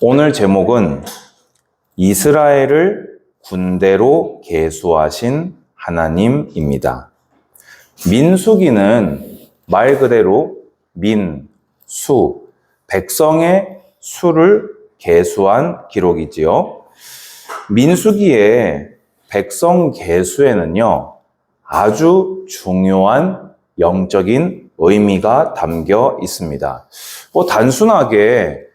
오늘 제목은 이스라엘을 군대로 계수하신 하나님입니다. 민수기는 말 그대로 민, 수, 백성의 수를 계수한 기록이지요. 민수기의 백성 계수에는요, 아주 중요한 영적인 의미가 담겨 있습니다. 단순하게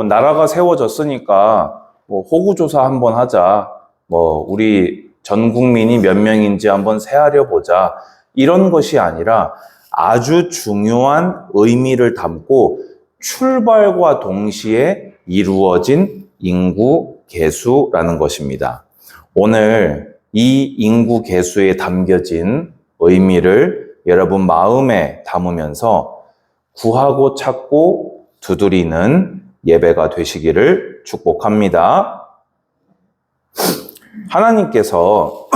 나라가 세워졌으니까 호구조사 한번 하자. 우리 전 국민이 몇 명인지 한번 세하려 보자. 이런 것이 아니라 아주 중요한 의미를 담고 출발과 동시에 이루어진 인구 계수라는 것입니다. 오늘 이 인구 계수에 담겨진 의미를 여러분 마음에 담으면서 구하고 찾고 두드리는 예배가 되시기를 축복합니다. 하나님께서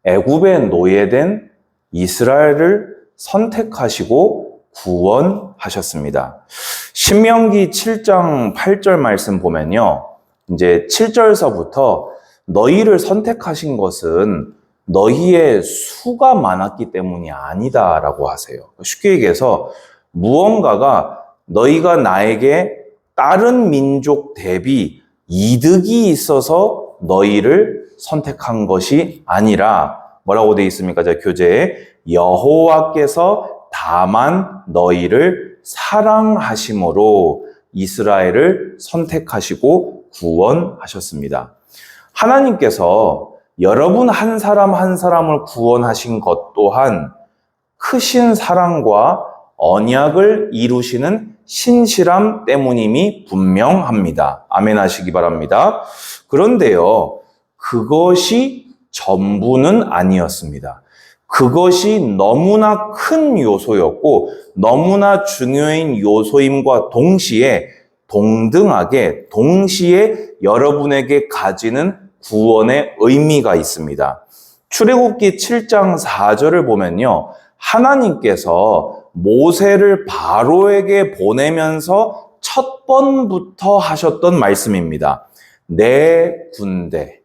애굽에 노예된 이스라엘을 선택하시고 구원하셨습니다. 신명기 7장 8절 말씀 보면요. 이제 7절서부터 너희를 선택하신 것은 너희의 수가 많았기 때문이 아니다라고 하세요. 쉽게 얘기해서 무언가가 너희가 나에게 다른 민족 대비 이득이 있어서 너희를 선택한 것이 아니라 뭐라고 되어 있습니까? 자, 교재에 여호와께서 다만 너희를 사랑하심으로 이스라엘을 선택하시고 구원하셨습니다. 하나님께서 여러분 한 사람 한 사람을 구원하신 것 또한 크신 사랑과 언약을 이루시는 신실함 때문임이 분명합니다. 아멘 하시기 바랍니다. 그런데요, 그것이 전부는 아니었습니다. 그것이 너무나 큰 요소였고 너무나 중요한 요소임과 동시에 동등하게 동시에 여러분에게 가지는 구원의 의미가 있습니다. 출애굽기 7장 4절을 보면요. 하나님께서 모세를 바로에게 보내면서 첫 번부터 하셨던 말씀입니다. 내 군대,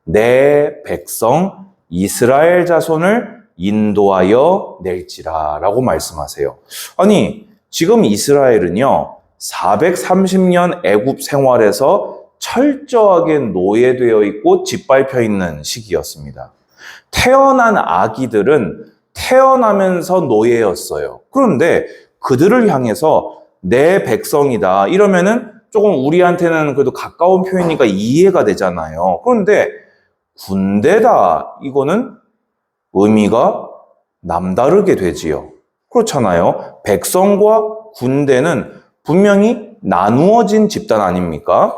내 백성 이스라엘 자손을 인도하여 낼지라 라고 말씀하세요. 아니, 지금 이스라엘은요 430년 애굽 생활에서 철저하게 노예되어 있고 짓밟혀 있는 시기였습니다. 태어난 아기들은 태어나면서 노예였어요. 그런데 그들을 향해서 내 백성이다 이러면은 조금 우리한테는 그래도 가까운 표현이니까 이해가 되잖아요. 그런데 군대다 이거는 의미가 남다르게 되지요. 그렇잖아요. 백성과 군대는 분명히 나누어진 집단 아닙니까?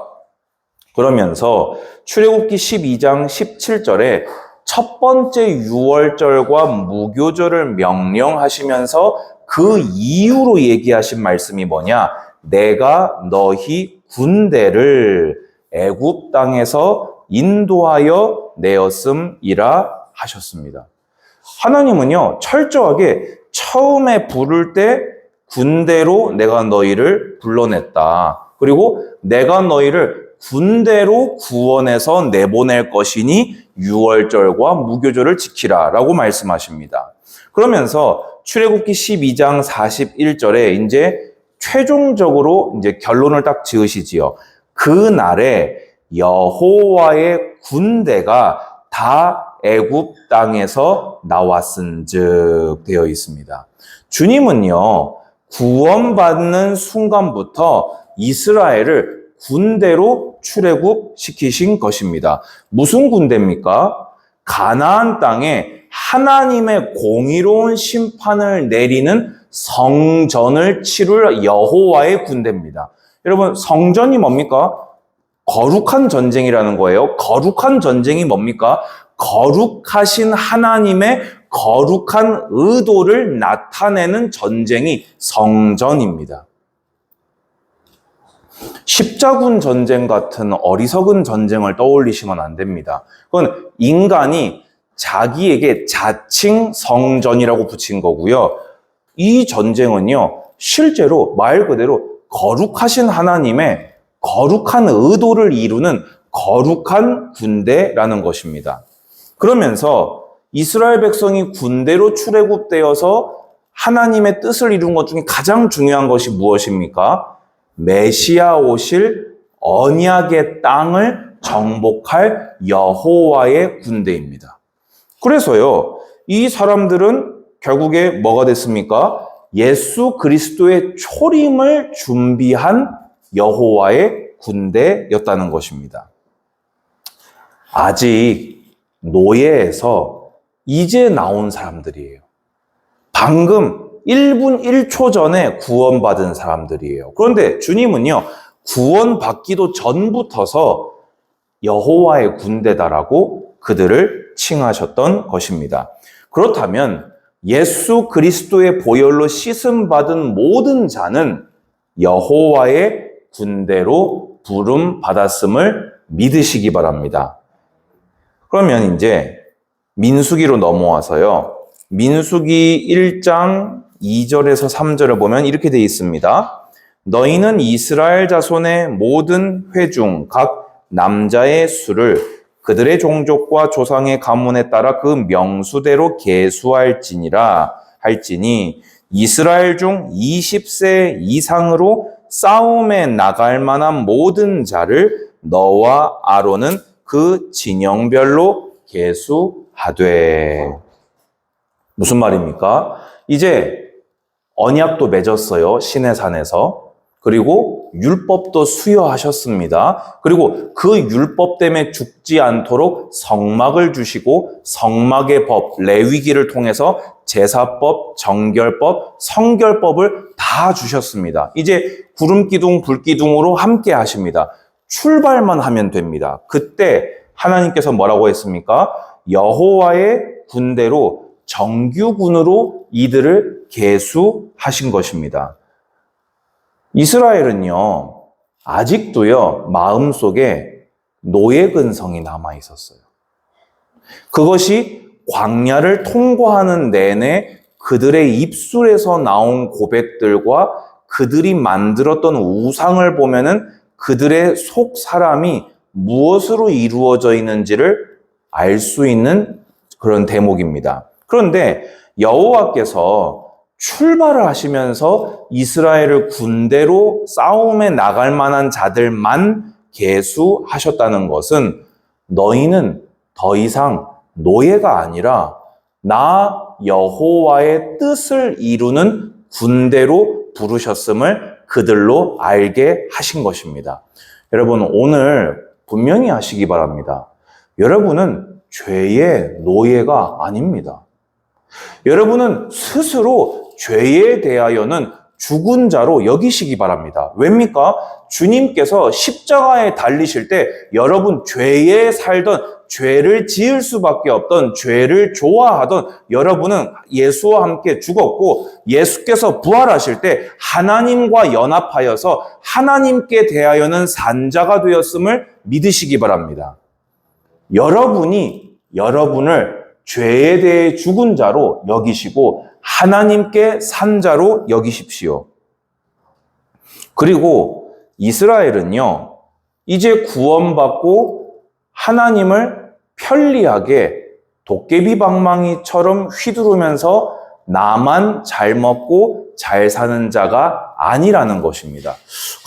그러면서 출애굽기 12장 17절에 첫 번째 유월절과 무교절을 명령하시면서 그 이유로 얘기하신 말씀이 뭐냐? 내가 너희 군대를 애굽 땅에서 인도하여 내었음이라 하셨습니다. 하나님은요, 철저하게 처음에 부를 때 군대로 내가 너희를 불러냈다. 그리고 내가 너희를 군대로 구원해서 내보낼 것이니 유월절과 무교절을 지키라 라고 말씀하십니다. 그러면서 출애굽기 12장 41절에 이제 최종적으로 이제 결론을 딱 지으시지요. 그 날에 여호와의 군대가 다 애굽 땅에서 나왔은즉 되어 있습니다. 주님은요, 구원받는 순간부터 이스라엘을 군대로 출애굽시키신 것입니다. 무슨 군대입니까? 가나안 땅에 하나님의 공의로운 심판을 내리는 성전을 치룰 여호와의 군대입니다. 여러분, 성전이 뭡니까? 거룩한 전쟁이라는 거예요. 거룩한 전쟁이 뭡니까? 거룩하신 하나님의 거룩한 의도를 나타내는 전쟁이 성전입니다. 십자군 전쟁 같은 어리석은 전쟁을 떠올리시면 안 됩니다. 그건 인간이 자기에게 자칭 성전이라고 붙인 거고요. 이 전쟁은요, 실제로 말 그대로 거룩하신 하나님의 거룩한 의도를 이루는 거룩한 군대라는 것입니다. 그러면서 이스라엘 백성이 군대로 출애굽되어서 하나님의 뜻을 이룬 것 중에 가장 중요한 것이 무엇입니까? 메시아 오실 언약의 땅을 정복할 여호와의 군대입니다. 그래서요, 이 사람들은 결국에 뭐가 됐습니까? 예수 그리스도의 초림을 준비한 여호와의 군대였다는 것입니다. 아직 노예에서 이제 나온 사람들이에요. 방금 1분 1초 전에 구원받은 사람들이에요. 그런데 주님은요, 구원받기도 전부터서 여호와의 군대다라고 그들을 칭하셨던 것입니다. 그렇다면 예수 그리스도의 보혈로 씻음받은 모든 자는 여호와의 군대로 부름받았음을 믿으시기 바랍니다. 그러면 이제 민수기로 넘어와서요. 민수기 1장 2절에서 3절을 보면 이렇게 되어 있습니다. 너희는 이스라엘 자손의 모든 회중 각 남자의 수를 그들의 종족과 조상의 가문에 따라 그 명수대로 계수할지니라 할지니 이스라엘 중 20세 이상으로 싸움에 나갈 만한 모든 자를 너와 아론은 그 진영별로 계수하되. 무슨 말입니까? 이제 언약도 맺었어요. 시내산에서. 그리고 율법도 수여하셨습니다. 그리고 그 율법 때문에 죽지 않도록 성막을 주시고 성막의 법, 레위기를 통해서 제사법, 정결법, 성결법을 다 주셨습니다. 이제 구름기둥, 불기둥으로 함께 하십니다. 출발만 하면 됩니다. 그때 하나님께서 뭐라고 했습니까? 여호와의 군대로 정규군으로 이들을 계수하신 것입니다. 이스라엘은요, 아직도요, 마음속에 노예 근성이 남아 있었어요. 그것이 광야를 통과하는 내내 그들의 입술에서 나온 고백들과 그들이 만들었던 우상을 보면은 그들의 속 사람이 무엇으로 이루어져 있는지를 알 수 있는 그런 대목입니다. 그런데 여호와께서 출발을 하시면서 이스라엘을 군대로 싸움에 나갈 만한 자들만 계수하셨다는 것은 너희는 더 이상 노예가 아니라 나 여호와의 뜻을 이루는 군대로 부르셨음을 그들로 알게 하신 것입니다. 여러분, 오늘 분명히 아시기 바랍니다. 여러분은 죄의 노예가 아닙니다. 여러분은 스스로 죄에 대하여는 죽은 자로 여기시기 바랍니다. 왜입니까? 주님께서 십자가에 달리실 때 여러분 죄에 살던, 죄를 지을 수밖에 없던, 죄를 좋아하던 여러분은 예수와 함께 죽었고, 예수께서 부활하실 때 하나님과 연합하여서 하나님께 대하여는 산자가 되었음을 믿으시기 바랍니다. 여러분이 여러분을 죄에 대해 죽은 자로 여기시고 하나님께 산 자로 여기십시오. 그리고 이스라엘은요, 이제 구원받고 하나님을 편리하게 도깨비 방망이처럼 휘두르면서 나만 잘 먹고 잘 사는 자가 아니라는 것입니다.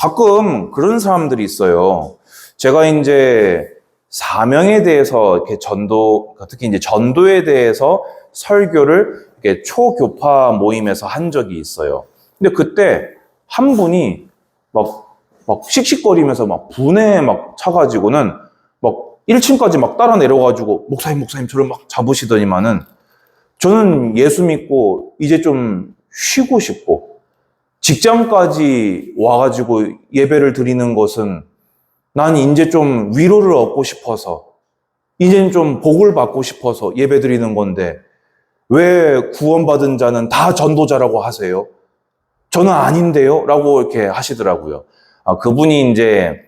가끔 그런 사람들이 있어요. 제가 이제 사명에 대해서 이렇게 특히 이제 전도에 대해서 설교를 이렇게 초교파 모임에서 한 적이 있어요. 근데 그때 한 분이 막 씩씩거리면서 막 분에 막 차가지고는 막 1층까지 막 따라 내려가지고 목사님 저를 막 잡으시더니만은 저는 예수 믿고 이제 좀 쉬고 싶고 직장까지 와가지고 예배를 드리는 것은 난 이제 좀 위로를 얻고 싶어서, 이제는 좀 복을 받고 싶어서 예배 드리는 건데 왜 구원받은 자는 다 전도자라고 하세요? 저는 아닌데요? 라고 이렇게 하시더라고요. 그분이 이제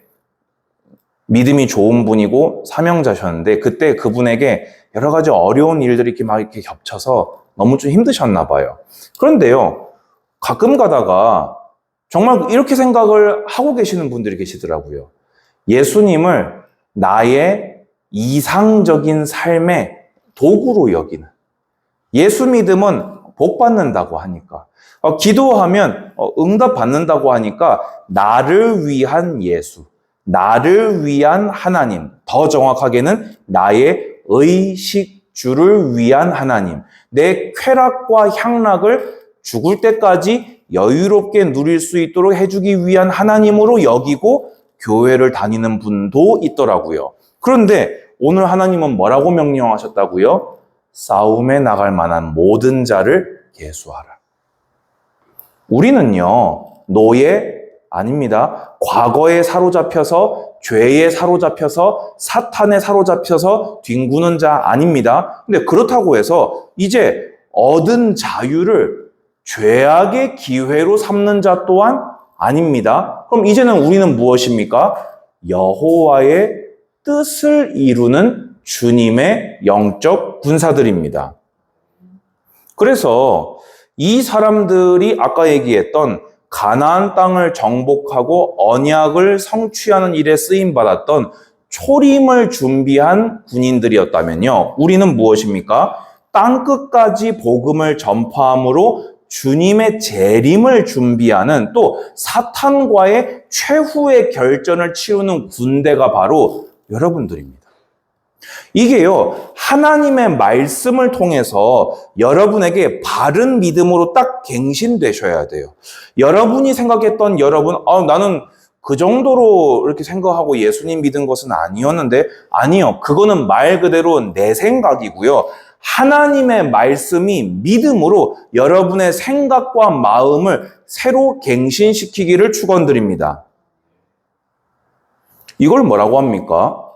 믿음이 좋은 분이고 사명자셨는데 그때 그분에게 여러 가지 어려운 일들이 이렇게 겹쳐서 너무 좀 힘드셨나 봐요. 그런데요, 가끔 가다가 정말 이렇게 생각을 하고 계시는 분들이 계시더라고요. 예수님을 나의 이상적인 삶의 도구로 여기는. 예수 믿음은 복 받는다고 하니까, 기도하면 응답 받는다고 하니까 나를 위한 예수, 나를 위한 하나님, 더 정확하게는 나의 의식주를 위한 하나님, 내 쾌락과 향락을 죽을 때까지 여유롭게 누릴 수 있도록 해주기 위한 하나님으로 여기고 교회를 다니는 분도 있더라고요. 그런데 오늘 하나님은 뭐라고 명령하셨다고요? 싸움에 나갈 만한 모든 자를 계수하라. 우리는요, 노예 아닙니다. 과거에 사로잡혀서, 죄에 사로잡혀서, 사탄에 사로잡혀서 뒹구는 자 아닙니다. 근데 그렇다고 해서 이제 얻은 자유를 죄악의 기회로 삼는 자 또한 아닙니다. 그럼 이제는 우리는 무엇입니까? 여호와의 뜻을 이루는 주님의 영적 군사들입니다. 그래서 이 사람들이 아까 얘기했던 가나안 땅을 정복하고 언약을 성취하는 일에 쓰임받았던 초림을 준비한 군인들이었다면요, 우리는 무엇입니까? 땅끝까지 복음을 전파함으로 주님의 재림을 준비하는, 또 사탄과의 최후의 결전을 치르는 군대가 바로 여러분들입니다. 이게요, 하나님의 말씀을 통해서 여러분에게 바른 믿음으로 딱 갱신되셔야 돼요. 여러분이 생각했던 나는 그 정도로 이렇게 생각하고 예수님 믿은 것은 아니었는데, 아니요. 그거는 말 그대로 내 생각이고요. 하나님의 말씀이 믿음으로 여러분의 생각과 마음을 새로 갱신시키기를 축원드립니다. 이걸 뭐라고 합니까?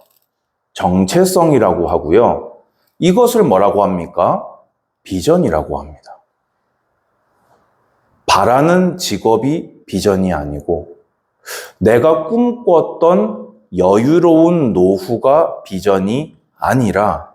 정체성이라고 하고요. 이것을 뭐라고 합니까? 비전이라고 합니다. 바라는 직업이 비전이 아니고, 내가 꿈꿨던 여유로운 노후가 비전이 아니라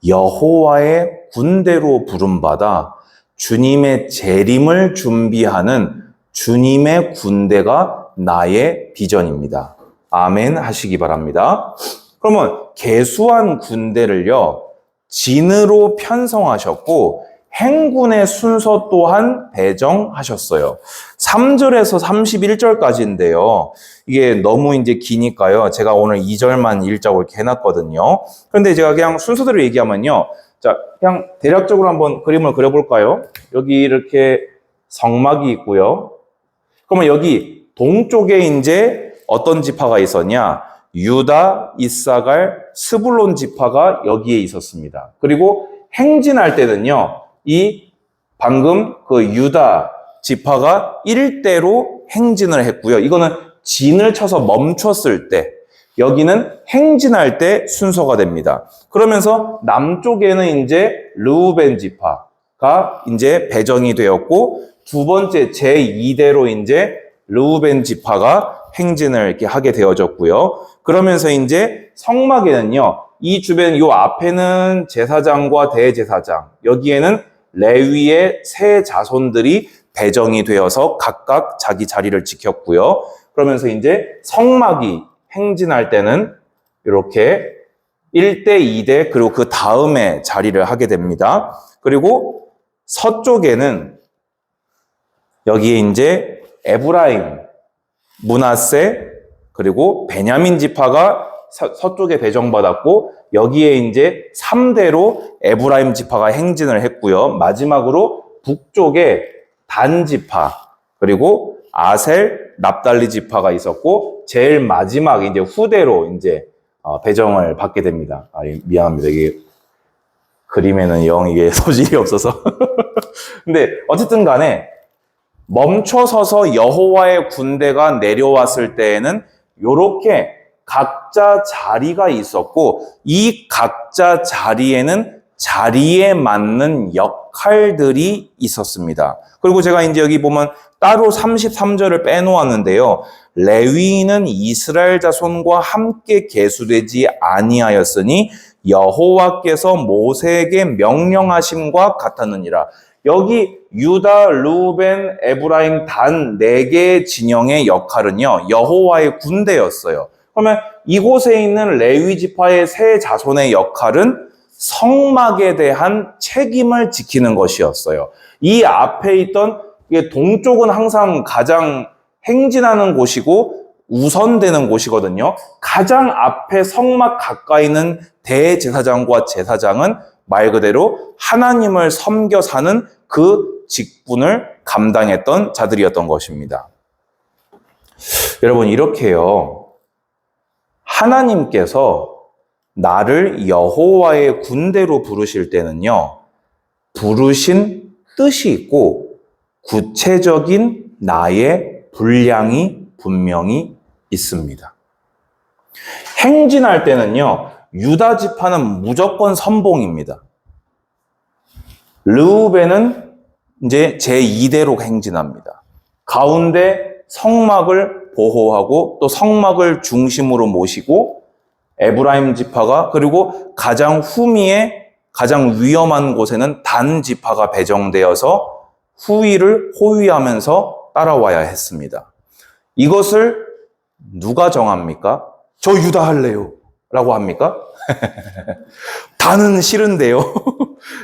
여호와의 군대로 부름받아 주님의 재림을 준비하는 주님의 군대가 나의 비전입니다. 아멘 하시기 바랍니다. 그러면 계수한 군대를요, 진으로 편성하셨고 행군의 순서 또한 배정하셨어요. 3절에서 31절까지인데요. 이게 너무 이제 기니까요. 제가 오늘 2절만 읽자고 이렇게 해놨거든요. 그런데 제가 그냥 순서대로 얘기하면요. 자, 그냥 대략적으로 한번 그림을 그려볼까요? 여기 이렇게 성막이 있고요. 그러면 여기 동쪽에 이제 어떤 지파가 있었냐? 유다, 이사갈, 스불론 지파가 여기에 있었습니다. 그리고 행진할 때는요, 이 방금 그 유다 지파가 일대로 행진을 했고요. 이거는 진을 쳐서 멈췄을 때, 여기는 행진할 때 순서가 됩니다. 그러면서 남쪽에는 이제 르우벤 지파가 이제 배정이 되었고, 두 번째 제2대로 이제 르우벤 지파가 행진을 이렇게 하게 되어졌고요. 그러면서 이제 성막에는요, 이 주변 요 앞에는 제사장과 대제사장, 여기에는 레위의 세 자손들이 배정이 되어서 각각 자기 자리를 지켰고요. 그러면서 이제 성막이 행진할 때는 이렇게 1대, 2대, 그리고 그 다음에 자리를 하게 됩니다. 그리고 서쪽에는 여기에 이제 에브라임, 므낫세, 그리고 베냐민 지파가 서쪽에 배정받았고, 여기에 이제 3대로 에브라임 지파가 행진을 했고요. 마지막으로 북쪽에 단 지파, 그리고 아셀, 납달리 지파가 있었고, 제일 마지막 이제 후대로 이제 배정을 받게 됩니다. 미안합니다. 이게 그림에는 영 이게 소질이 없어서. 근데 어쨌든 간에 멈춰서서 여호와의 군대가 내려왔을 때에는 요렇게 각자 자리가 있었고, 이 각자 자리에는 자리에 맞는 역할들이 있었습니다. 그리고 제가 이제 여기 보면 따로 33절을 빼놓았는데요. 레위인은 이스라엘 자손과 함께 계수되지 아니하였으니 여호와께서 모세에게 명령하심과 같았느니라. 여기 유다, 르우벤, 에브라임 단 4개의 진영의 역할은요, 여호와의 군대였어요. 그러면 이곳에 있는 레위 지파의 세 자손의 역할은 성막에 대한 책임을 지키는 것이었어요. 이 앞에 있던 동쪽은 항상 가장 행진하는 곳이고 우선되는 곳이거든요. 가장 앞에 성막 가까이 있는 대제사장과 제사장은 말 그대로 하나님을 섬겨 사는 그 직분을 감당했던 자들이었던 것입니다. 여러분, 이렇게요, 하나님께서 나를 여호와의 군대로 부르실 때는요, 부르신 뜻이 있고 구체적인 나의 분량이 분명히 있습니다. 행진할 때는요, 유다 지파는 무조건 선봉입니다. 르우벤은 이제 제2대로 행진합니다. 가운데 성막을 보호하고 또 성막을 중심으로 모시고, 에브라임 지파가, 그리고 가장 후미에 가장 위험한 곳에는 단 지파가 배정되어서 후위를 호위하면서 따라와야 했습니다. 이것을 누가 정합니까? 저 유다 할래요 라고 합니까? 다는 싫은데요.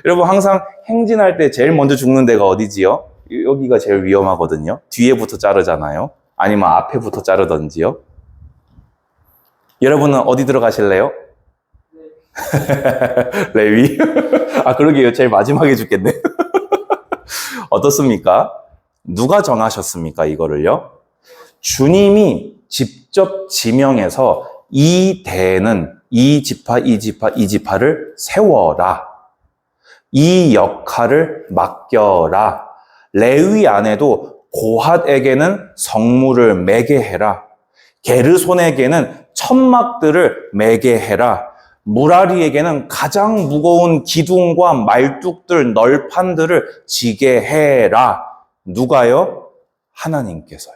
여러분, 항상 행진할 때 제일 먼저 죽는 데가 어디지요? 여기가 제일 위험하거든요. 뒤에부터 자르잖아요. 아니면 앞에부터 자르던지요. 여러분은 어디 들어가실래요? 레위? 아, 그러게요. 제일 마지막에 죽겠네. 어떻습니까? 누가 정하셨습니까, 이거를요? 주님이 직접 지명해서 이 대는 이 지파, 이 지파, 이 지파를 세워라. 이 역할을 맡겨라. 레위 안에도 고핫에게는 성물을 매게 해라. 게르손에게는 천막들을 매게 해라. 무라리에게는 가장 무거운 기둥과 말뚝들, 널판들을 지게 해라. 누가요? 하나님께서요.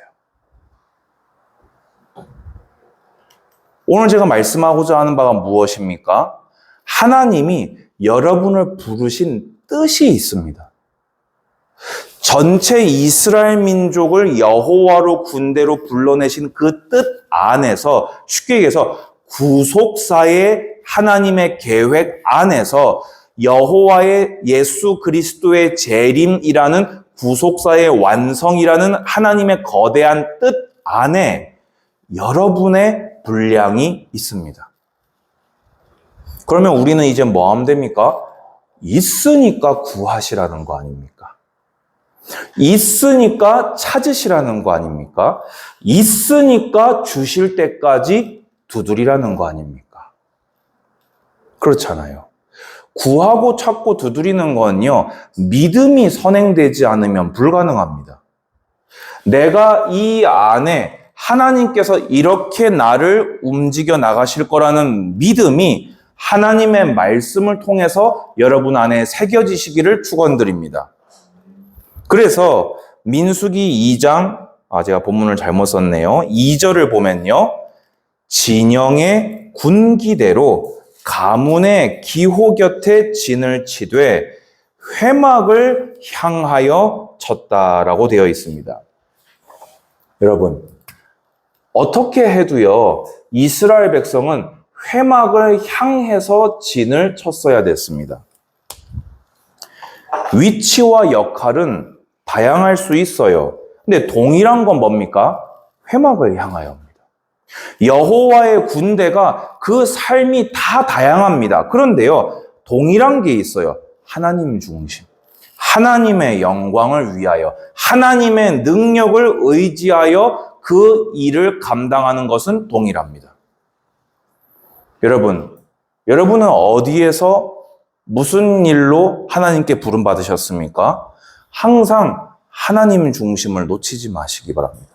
오늘 제가 말씀하고자 하는 바가 무엇입니까? 하나님이 여러분을 부르신 뜻이 있습니다. 전체 이스라엘 민족을 여호와로 군대로 불러내신 그 뜻 안에서, 쉽게 얘기해서 구속사의 하나님의 계획 안에서 여호와의 예수 그리스도의 재림이라는 구속사의 완성이라는 하나님의 거대한 뜻 안에 여러분의 분량이 있습니다. 그러면 우리는 이제 뭐 하면 됩니까? 있으니까 구하시라는 거 아닙니까? 있으니까 찾으시라는 거 아닙니까? 있으니까 주실 때까지 두드리라는 거 아닙니까? 그렇잖아요. 구하고 찾고 두드리는 건요, 믿음이 선행되지 않으면 불가능합니다. 내가 이 안에 하나님께서 이렇게 나를 움직여 나가실 거라는 믿음이 하나님의 말씀을 통해서 여러분 안에 새겨지시기를 축원드립니다. 그래서 민수기 2장, 제가 본문을 잘못 썼네요. 2절을 보면요, 진영의 군기대로 가문의 기호 곁에 진을 치되 회막을 향하여 쳤다라고 되어 있습니다. 여러분, 어떻게 해도요, 이스라엘 백성은 회막을 향해서 진을 쳤어야 됐습니다. 위치와 역할은 다양할 수 있어요. 근데 동일한 건 뭡니까? 회막을 향하여입니다. 여호와의 군대가 그 삶이 다 다양합니다. 그런데요, 동일한 게 있어요. 하나님 중심. 하나님의 영광을 위하여, 하나님의 능력을 의지하여 그 일을 감당하는 것은 동일합니다. 여러분은 어디에서 무슨 일로 하나님께 부름받으셨습니까? 항상 하나님 중심을 놓치지 마시기 바랍니다.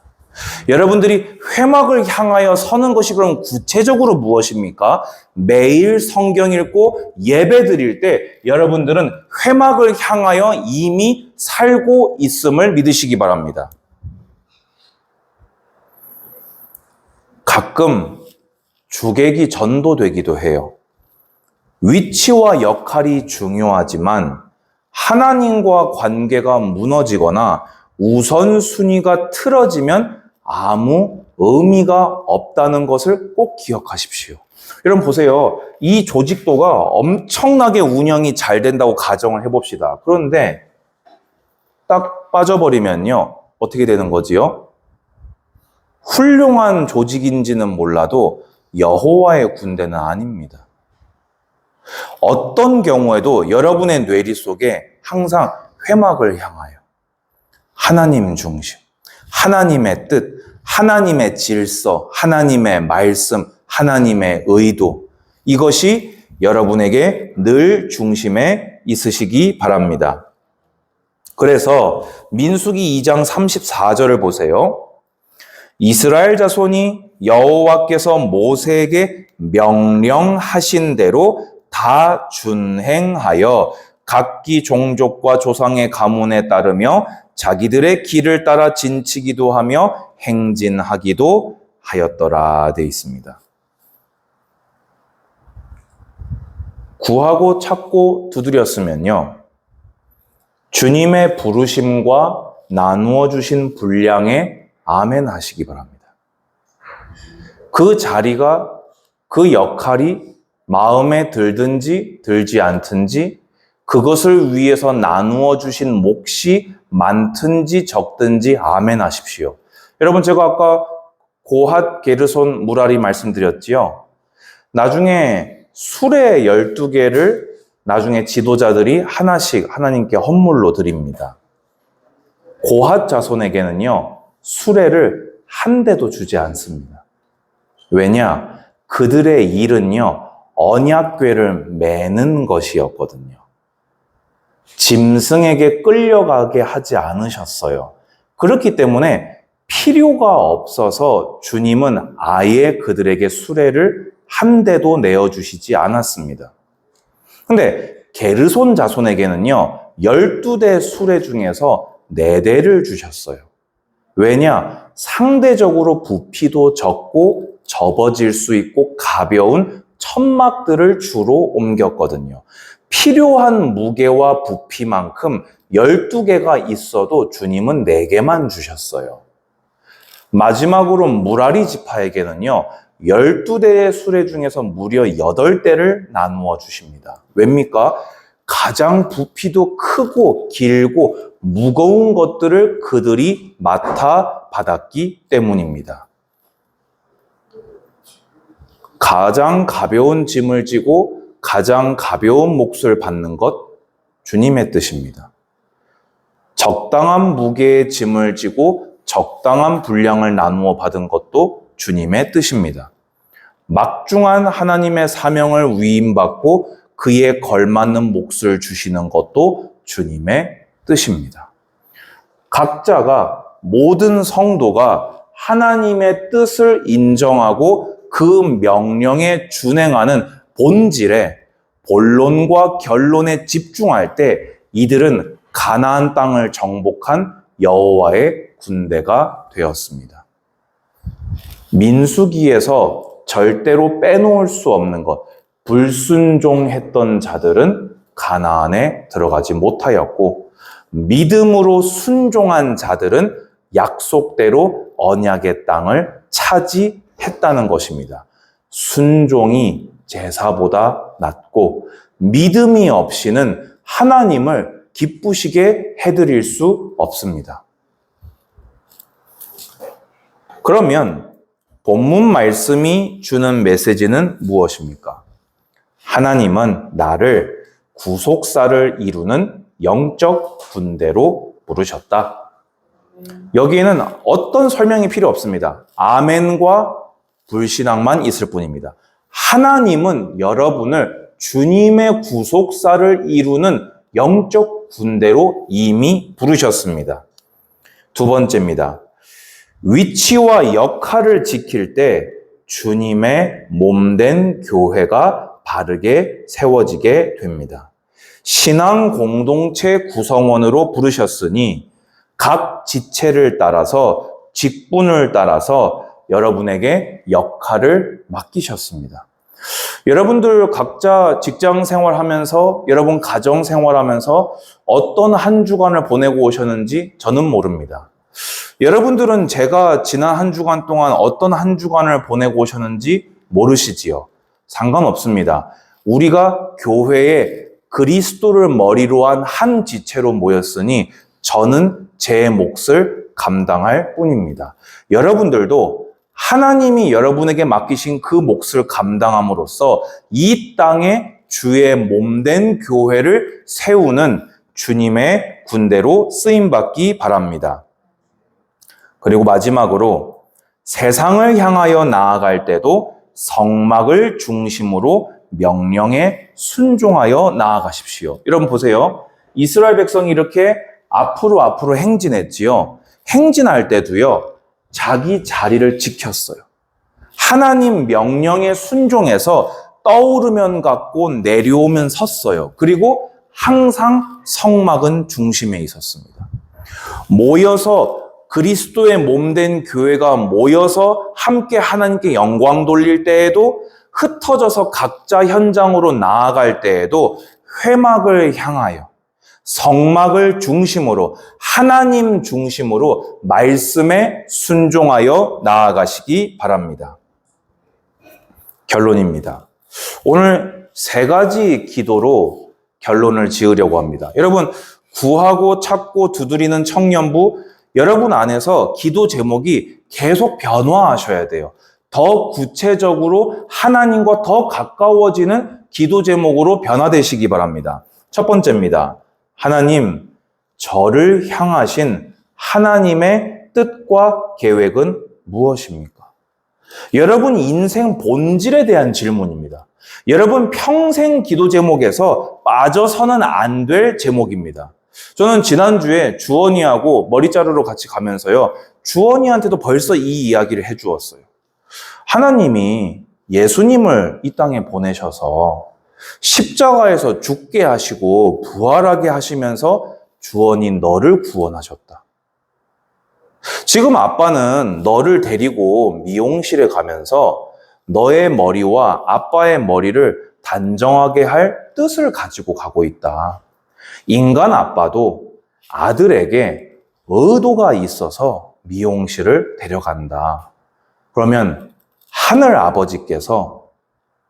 여러분들이 회막을 향하여 서는 것이 그럼 구체적으로 무엇입니까? 매일 성경 읽고 예배 드릴 때 여러분들은 회막을 향하여 이미 살고 있음을 믿으시기 바랍니다. 가끔 주객이 전도되기도 해요. 위치와 역할이 중요하지만 하나님과 관계가 무너지거나 우선순위가 틀어지면 아무 의미가 없다는 것을 꼭 기억하십시오. 여러분 보세요. 이 조직도가 엄청나게 운영이 잘 된다고 가정을 해봅시다. 그런데 딱 빠져버리면요. 어떻게 되는 거지요? 훌륭한 조직인지는 몰라도 여호와의 군대는 아닙니다. 어떤 경우에도 여러분의 뇌리 속에 항상 회막을 향하여 하나님 중심, 하나님의 뜻, 하나님의 질서, 하나님의 말씀, 하나님의 의도, 이것이 여러분에게 늘 중심에 있으시기 바랍니다. 그래서 민수기 2장 34절을 보세요. 이스라엘 자손이 여호와께서 모세에게 명령하신 대로 다 준행하여 각기 종족과 조상의 가문에 따르며 자기들의 길을 따라 진치기도 하며 행진하기도 하였더라 되어 있습니다. 구하고 찾고 두드렸으면요. 주님의 부르심과 나누어 주신 분량에 아멘 하시기 바랍니다. 그 자리가, 그 역할이 마음에 들든지 들지 않든지 그것을 위해서 나누어 주신 몫이 많든지 적든지 아멘 하십시오. 여러분 제가 아까 고핫 게르손 무라리 말씀드렸지요. 나중에 수레 12개를 나중에 지도자들이 하나씩 하나님께 헌물로 드립니다. 고핫 자손에게는요. 수레를 한 대도 주지 않습니다. 왜냐? 그들의 일은요. 언약궤를 매는 것이었거든요. 짐승에게 끌려가게 하지 않으셨어요. 그렇기 때문에 필요가 없어서 주님은 아예 그들에게 수레를 한 대도 내어주시지 않았습니다. 근데 게르손 자손에게는요, 12대 수레 중에서 4대를 주셨어요. 왜냐? 상대적으로 부피도 적고 접어질 수 있고 가벼운 천막들을 주로 옮겼거든요. 필요한 무게와 부피만큼 12개가 있어도 주님은 4개만 주셨어요. 마지막으로 무라리 지파에게는요, 12대의 수레 중에서 무려 8대를 나누어 주십니다. 왜입니까? 가장 부피도 크고 길고 무거운 것들을 그들이 맡아 받았기 때문입니다. 가장 가벼운 짐을 지고 가장 가벼운 몫을 받는 것, 주님의 뜻입니다. 적당한 무게의 짐을 지고 적당한 분량을 나누어 받은 것도 주님의 뜻입니다. 막중한 하나님의 사명을 위임받고 그에 걸맞는 몫을 주시는 것도 주님의 뜻입니다. 각자가, 모든 성도가 하나님의 뜻을 인정하고 그 명령에 준행하는 본질에, 본론과 결론에 집중할 때 이들은 가나안 땅을 정복한 여호와의 군대가 되었습니다. 민수기에서 절대로 빼놓을 수 없는 것, 불순종했던 자들은 가나안에 들어가지 못하였고, 믿음으로 순종한 자들은 약속대로 언약의 땅을 차지했다는 것입니다. 순종이 제사보다 낫고 믿음이 없이는 하나님을 기쁘시게 해드릴 수 없습니다. 그러면 본문 말씀이 주는 메시지는 무엇입니까? 하나님은 나를 구속사를 이루는 영적 군대로 부르셨다. 여기에는 어떤 설명이 필요 없습니다. 아멘과 불신앙만 있을 뿐입니다. 하나님은 여러분을 주님의 구속사를 이루는 영적 군대로 이미 부르셨습니다. 두 번째입니다. 위치와 역할을 지킬 때 주님의 몸된 교회가 바르게 세워지게 됩니다. 신앙 공동체 구성원으로 부르셨으니 각 지체를 따라서, 직분을 따라서 여러분에게 역할을 맡기셨습니다. 여러분들 각자 직장 생활하면서, 여러분 가정 생활하면서 어떤 한 주간을 보내고 오셨는지 저는 모릅니다. 여러분들은 제가 지난 한 주간 동안 어떤 한 주간을 보내고 오셨는지 모르시지요. 상관없습니다. 우리가 교회에 그리스도를 머리로 한 한 지체로 모였으니 저는 제 몫을 감당할 뿐입니다. 여러분들도 하나님이 여러분에게 맡기신 그 몫을 감당함으로써 이 땅에 주의 몸된 교회를 세우는 주님의 군대로 쓰임받기 바랍니다. 그리고 마지막으로 세상을 향하여 나아갈 때도 성막을 중심으로 명령에 순종하여 나아가십시오. 여러분 보세요. 이스라엘 백성이 이렇게 앞으로 행진했지요. 행진할 때도요, 자기 자리를 지켰어요. 하나님 명령에 순종해서 떠오르면 갔고 내려오면 섰어요. 그리고 항상 성막은 중심에 있었습니다. 모여서 그리스도의 몸된 교회가 모여서 함께 하나님께 영광 돌릴 때에도, 흩어져서 각자 현장으로 나아갈 때에도 회막을 향하여 성막을 중심으로, 하나님 중심으로 말씀에 순종하여 나아가시기 바랍니다. 결론입니다. 오늘 세 가지 기도로 결론을 지으려고 합니다. 여러분, 구하고 찾고 두드리는 청년부, 여러분 안에서 기도 제목이 계속 변화하셔야 돼요. 더 구체적으로 하나님과 더 가까워지는 기도 제목으로 변화되시기 바랍니다. 첫 번째입니다. 하나님, 저를 향하신 하나님의 뜻과 계획은 무엇입니까? 여러분 인생 본질에 대한 질문입니다. 여러분 평생 기도 제목에서 빠져서는 안 될 제목입니다. 저는 지난주에 주원이하고 머리 자르러 같이 가면서요, 주원이한테도 벌써 이 이야기를 해주었어요. 하나님이 예수님을 이 땅에 보내셔서 십자가에서 죽게 하시고 부활하게 하시면서 주원이 너를 구원하셨다. 지금 아빠는 너를 데리고 미용실에 가면서 너의 머리와 아빠의 머리를 단정하게 할 뜻을 가지고 가고 있다. 인간 아빠도 아들에게 의도가 있어서 미용실을 데려간다. 그러면 하늘 아버지께서,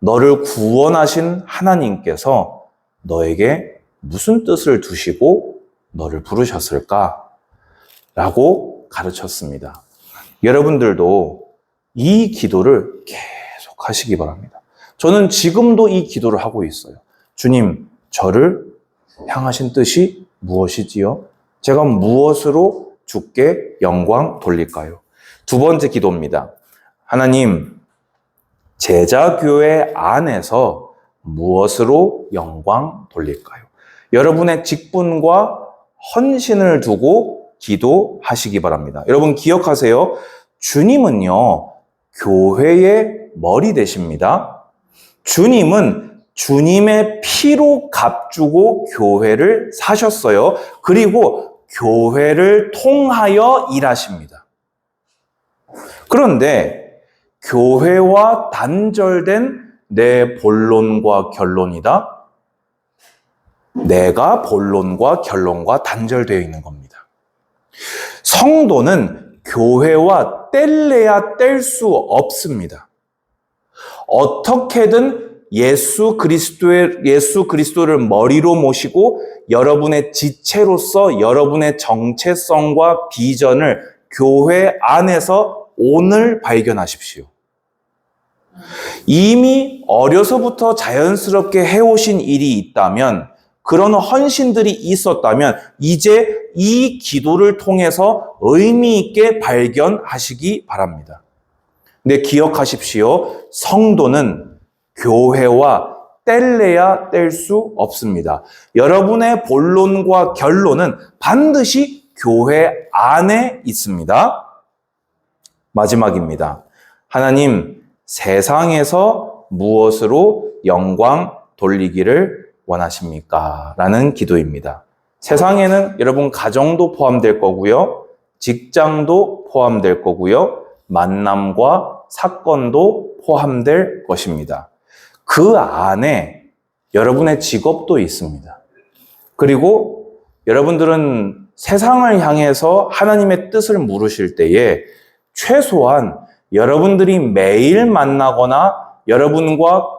너를 구원하신 하나님께서 너에게 무슨 뜻을 두시고 너를 부르셨을까? 라고 가르쳤습니다. 여러분들도 이 기도를 계속 하시기 바랍니다. 저는 지금도 이 기도를 하고 있어요. 주님, 저를 향하신 뜻이 무엇이지요? 제가 무엇으로 주께 영광 돌릴까요? 두 번째 기도입니다. 하나님, 제자교회 안에서 무엇으로 영광 돌릴까요? 여러분의 직분과 헌신을 두고 기도하시기 바랍니다. 여러분 기억하세요. 주님은요, 교회의 머리 되십니다. 주님은 주님의 피로 값주고 교회를 사셨어요. 그리고 교회를 통하여 일하십니다. 그런데 교회와 단절된 내 본론과 결론이다. 내가 본론과 결론과 단절되어 있는 겁니다. 성도는 교회와 뗄래야 뗄 수 없습니다. 어떻게든 예수 그리스도를 머리로 모시고 여러분의 지체로서 여러분의 정체성과 비전을 교회 안에서 오늘 발견하십시오. 이미 어려서부터 자연스럽게 해오신 일이 있다면, 그런 헌신들이 있었다면 이제 이 기도를 통해서 의미 있게 발견하시기 바랍니다. 근데 기억하십시오. 성도는 교회와 뗄래야 뗄 수 없습니다. 여러분의 본론과 결론은 반드시 교회 안에 있습니다. 마지막입니다. 하나님, 세상에서 무엇으로 영광 돌리기를 원하십니까? 라는 기도입니다. 세상에는 여러분 가정도 포함될 거고요, 직장도 포함될 거고요, 만남과 사건도 포함될 것입니다. 그 안에 여러분의 직업도 있습니다. 그리고 여러분들은 세상을 향해서 하나님의 뜻을 물으실 때에 최소한 여러분들이 매일 만나거나 여러분과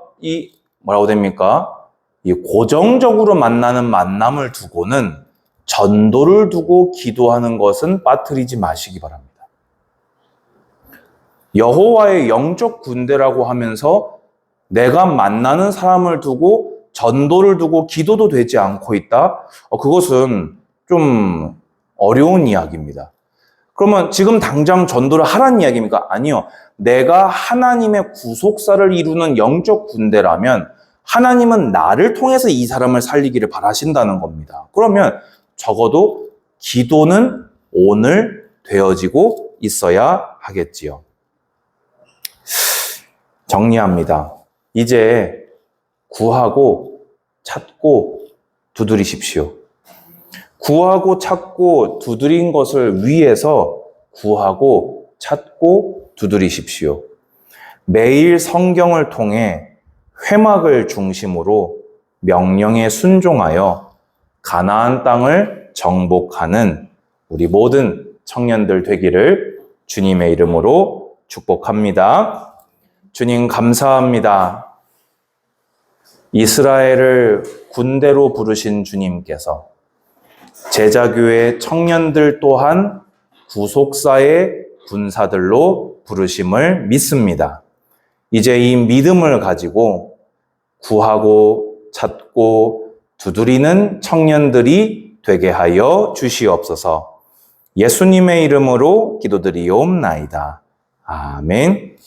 뭐라고 됩니까? 이 고정적으로 만나는 만남을 두고는 전도를 두고 기도하는 것은 빠뜨리지 마시기 바랍니다. 여호와의 영적 군대라고 하면서 내가 만나는 사람을 두고 전도를 두고 기도도 되지 않고 있다? 그것은 좀 어려운 이야기입니다. 그러면 지금 당장 전도를 하라는 이야기입니까? 아니요. 내가 하나님의 구속사를 이루는 영적 군대라면 하나님은 나를 통해서 이 사람을 살리기를 바라신다는 겁니다. 그러면 적어도 기도는 오늘 되어지고 있어야 하겠지요. 정리합니다. 이제 구하고 찾고 두드리십시오. 구하고 찾고 두드린 것을 위해서 구하고 찾고 두드리십시오. 매일 성경을 통해 회막을 중심으로 명령에 순종하여 가나안 땅을 정복하는 우리 모든 청년들 되기를 주님의 이름으로 축복합니다. 주님 감사합니다. 이스라엘을 군대로 부르신 주님께서 제자교회 청년들 또한 구속사의 군사들로 부르심을 믿습니다. 이제 이 믿음을 가지고 구하고 찾고 두드리는 청년들이 되게 하여 주시옵소서. 예수님의 이름으로 기도드리옵나이다. 아멘.